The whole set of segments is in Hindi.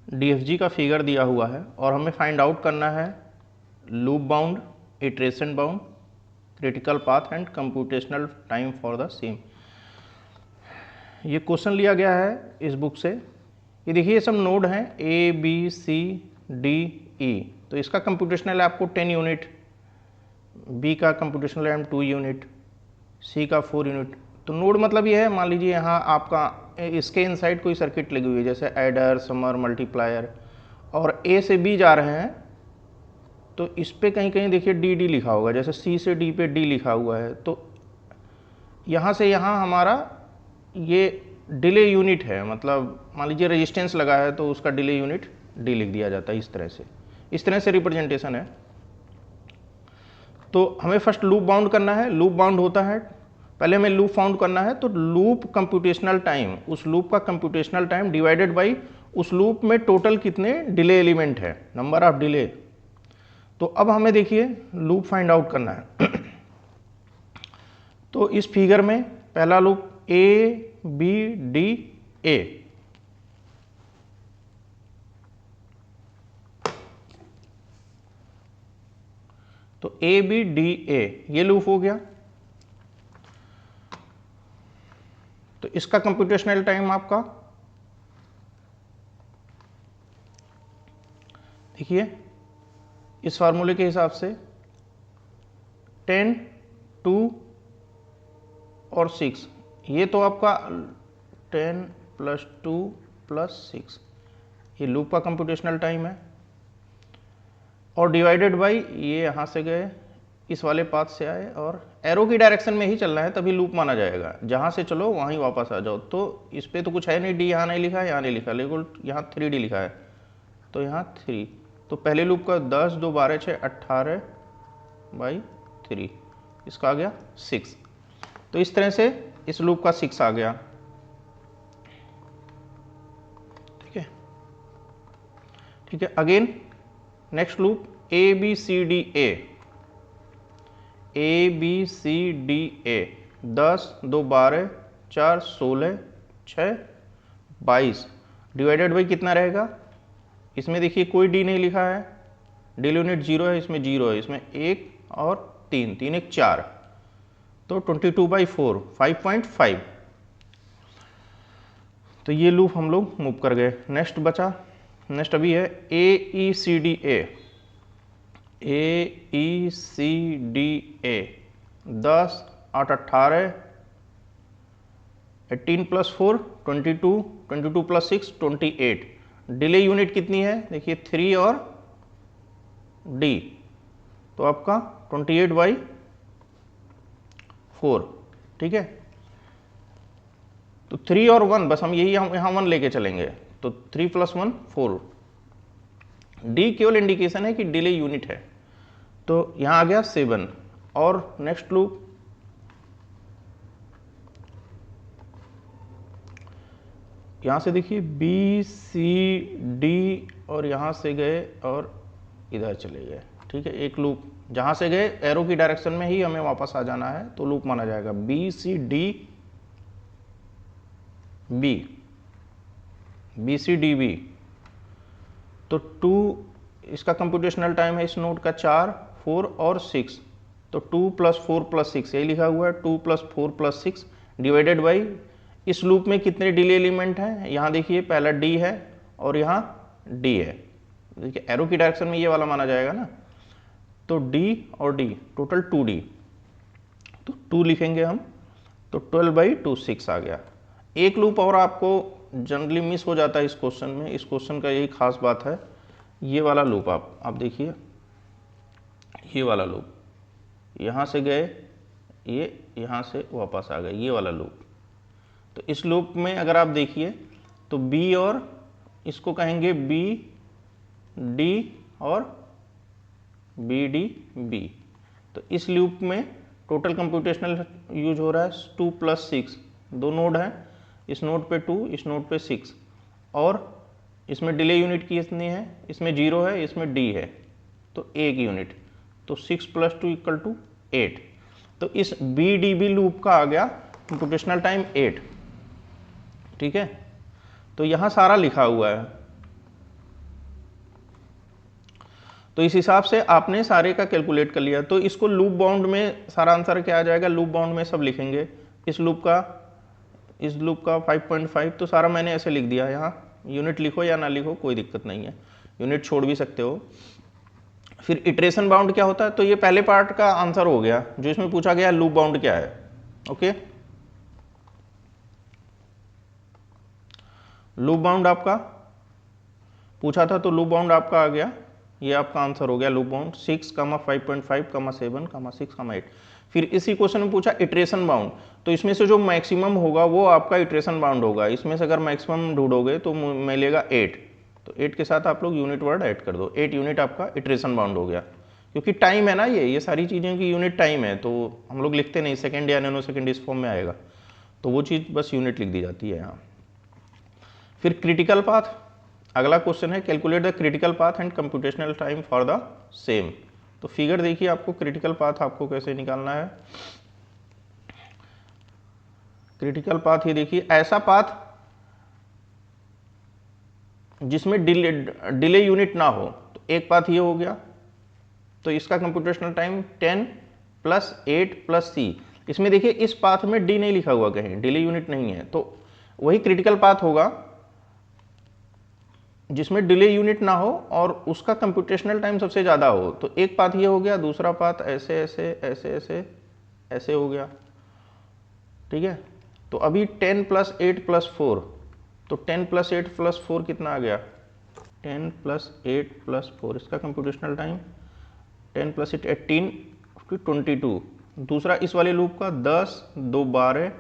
DFG का फिगर दिया हुआ है और हमें फाइंड आउट करना है loop bound, iteration bound, critical path and computational time for the same. ये क्वेश्चन लिया गया है इस बुक से। ये देखिए सब नोड हैं ABCDE, तो इसका कंप्यूटेशनल है आपको 10 यूनिट, B का कंप्यूटेशनल है 2 यूनिट, C का 4 यूनिट। तो नोड मतलब ये है, मान लीजिए यहाँ आपका इसके इनसाइड कोई सर्किट लगी हुई है जैसे एडर, समर, मल्टीप्लायर, और A से B जा रहे हैं तो इस पे कहीं कहीं देखिए DD लिखा होगा, जैसे C से D पे D लिखा हुआ है, तो यहाँ से यहाँ हमारा ये डिले यूनिट है, मतलब मान लीजिए रेजिस्टेंस लगा है तो उसका डिले यूनिट D लिख दिया जाता है। इस तरह से रिप्रेजेंटेशन है। तो हमें फर्स्ट लूप बाउंड करना है। लूप बाउंड होता है, पहले हमें लूप फाउंड करना है तो लूप कंप्यूटेशनल टाइम, उस लूप का कंप्यूटेशनल टाइम डिवाइडेड बाई उस लूप में टोटल कितने डिले एलिमेंट है, नंबर ऑफ डिले। तो अब हमें देखिए लूप फाइंड आउट करना है। तो इस फिगर में पहला लूप ABDA, तो ABDA ये लूप हो गया। तो इसका कंप्यूटेशनल टाइम आपका देखिए इस फार्मूले के हिसाब से 10, 2 और 6, ये तो आपका 10 + 2 + 6 ये लूप का कंप्यूटेशनल टाइम है, और डिवाइडेड बाई ये यहाँ से गए इस वाले पाथ से आए और एरो की डायरेक्शन में ही चलना है तभी लूप माना जाएगा, जहाँ से चलो वहीं वापस आ जाओ। तो इस पर तो कुछ है नहीं, D यहाँ नहीं लिखा है, यहाँ नहीं लिखा, लेकिन यहाँ 3D लिखा है, तो यहाँ 3। तो पहले लूप का 10, 2, 12, 6, 18/3, इसका आ गया 6। तो इस तरह से इस लूप का 6 आ गया। ठीक है, again next loop ABCDA, 10, 2, 12, 4, 16, 6, 22 divided by कितना रहेगा, इसमें देखिए कोई D नहीं लिखा है, डिले यूनिट 0 है, इसमें 0 है, इसमें 1 और 3, 3 1 4, तो 22/4 5.5। तो ये लूप हम लोग मूव कर गए। नेक्स्ट बचा, नेक्स्ट अभी है AECDA, 10, 8, 18, 18 + 4 22, 22 + 6 28। डिले यूनिट कितनी है देखिए 3 और D, तो आपका 28/4। ठीक है, तो 3 और 1, बस हम यही यहाँ 1 लेके चलेंगे, तो 3 + 1 4। D केवल इंडिकेशन है कि डिले यूनिट है, तो यहाँ आ गया 7। और नेक्स्ट लूप यहाँ से देखिए BCD और यहाँ से गए और इधर चले गए। ठीक है, एक लूप जहाँ से गए एरो की डायरेक्शन में ही हमें वापस आ जाना है, तो लूप माना जाएगा BCDB। तो 2 इसका कंप्यूटेशनल टाइम है इस नोड का 4, 4 और 6, तो 2 + 4 + 6 यही लिखा हुआ है, 2 + 4 + 6 डिवाइडेड बाई इस लूप में कितने डिले एलिमेंट हैं, यहाँ देखिए पहला D है और यहाँ D है, देखिए एरो की डायरेक्शन में ये वाला माना जाएगा ना, तो D और D टोटल 2D, तो 2 लिखेंगे हम, तो 12/2 6 आ गया। एक लूप और आपको जनरली मिस हो जाता है इस क्वेश्चन में, इस क्वेश्चन का यही खास बात है, ये वाला लूप आप देखिए, ये वाला लूप यहाँ से गए, ये यहाँ से वापस आ गए, ये वाला लूप। तो इस लूप में अगर आप देखिए तो B और इसको कहेंगे BD और BDB। तो इस लूप में टोटल कंप्यूटेशनल यूज हो रहा है 2 + 6, 2 नोड हैं, इस नोड पे 2, इस नोड पे 6, और इसमें डिले यूनिट कितनी है, इसमें 0 है, इसमें D है, तो 1 यूनिट, तो 6 + 2 = 8। तो इस BDB लूप का आ गया कंप्यूटेशनल टाइम 8। ठीक है, तो यहाँ सारा लिखा हुआ है, तो इस हिसाब से आपने सारे का कैलकुलेट कर लिया। तो इसको लूप बाउंड में सारा आंसर क्या आ जाएगा, लूप बाउंड में सब लिखेंगे। इस लूप का 5.5 तो सारा मैंने ऐसे लिख दिया। यहाँ यूनिट लिखो या ना लिखो कोई दिक्कत नहीं है, यूनिट छोड़ भी सकते हो। फिर इटरेशन बाउंड क्या होता है, तो ये पहले पार्ट का आंसर हो गया जो इसमें पूछा गया लूप बाउंड क्या है। ओके, लूप बाउंड आपका पूछा था तो लूप बाउंड आपका आ गया, ये आपका आंसर हो गया लूप बाउंड 6, 5.5, 7, 6, 8। फिर इसी क्वेश्चन में पूछा इटरेशन बाउंड, तो इसमें से जो मैक्सिमम होगा वो आपका इटरेशन बाउंड होगा। इसमें से अगर मैक्सिमम ढूंढोगे तो मिलेगा 8, तो 8 के साथ आप लोग यूनिट वर्ड ऐड कर दो, 8 यूनिट आपका इटरेशन बाउंड हो गया। क्योंकि टाइम है ना, ये सारी चीज़ें की यूनिट टाइम है, तो हम लोग लिखते नहीं सेकेंड या नैनो सेकेंड इस फॉर्म में आएगा, तो वो चीज़ बस यूनिट लिख दी जाती है यहाँ। फिर क्रिटिकल पाथ, अगला क्वेश्चन है calculate the critical path and computational time for the same. तो फिगर देखिए आपको क्रिटिकल पाथ आपको कैसे निकालना है। क्रिटिकल पाथ ये देखिए, ऐसा पाथ जिसमें डिले यूनिट ना हो, तो एक पाथ ये हो गया, तो इसका कंप्यूटेशनल टाइम 10 + 8 + c। इसमें देखिए इस पाथ में डी नहीं लिखा हुआ, कहीं डिले यूनिट नहीं है, तो वही क्रिटिकल पाथ होगा जिसमें डिले यूनिट ना हो और उसका कंप्यूटेशनल टाइम सबसे ज़्यादा हो। तो एक पाथ ये हो गया, दूसरा पाथ ऐसे ऐसे ऐसे ऐसे ऐसे हो गया, ठीक है। तो अभी 10 + 8 + 4, तो 10 + 8 + 4 कितना आ गया, 10 + 8 + 4, इसका कंप्यूटेशनल टाइम 10 + 8 18 22। दूसरा इस वाले लूप का 10 2 12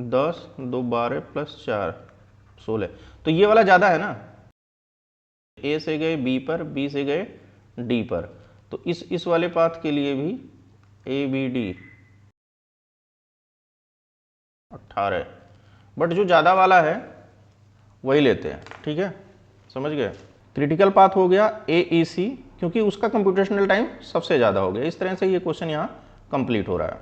10 2 12 + 4 16। तो ये वाला ज़्यादा है ना, ए से गए बी पर, बी से गए डी पर, तो इस वाले पाथ के लिए भी ए बी डी 18, बट जो ज़्यादा वाला है वही लेते हैं, ठीक है, समझ गए। क्रिटिकल पाथ हो गया ए ई सी, क्योंकि उसका कंप्यूटेशनल टाइम सबसे ज़्यादा हो गया। इस तरह से ये क्वेश्चन यहाँ कंप्लीट हो रहा है।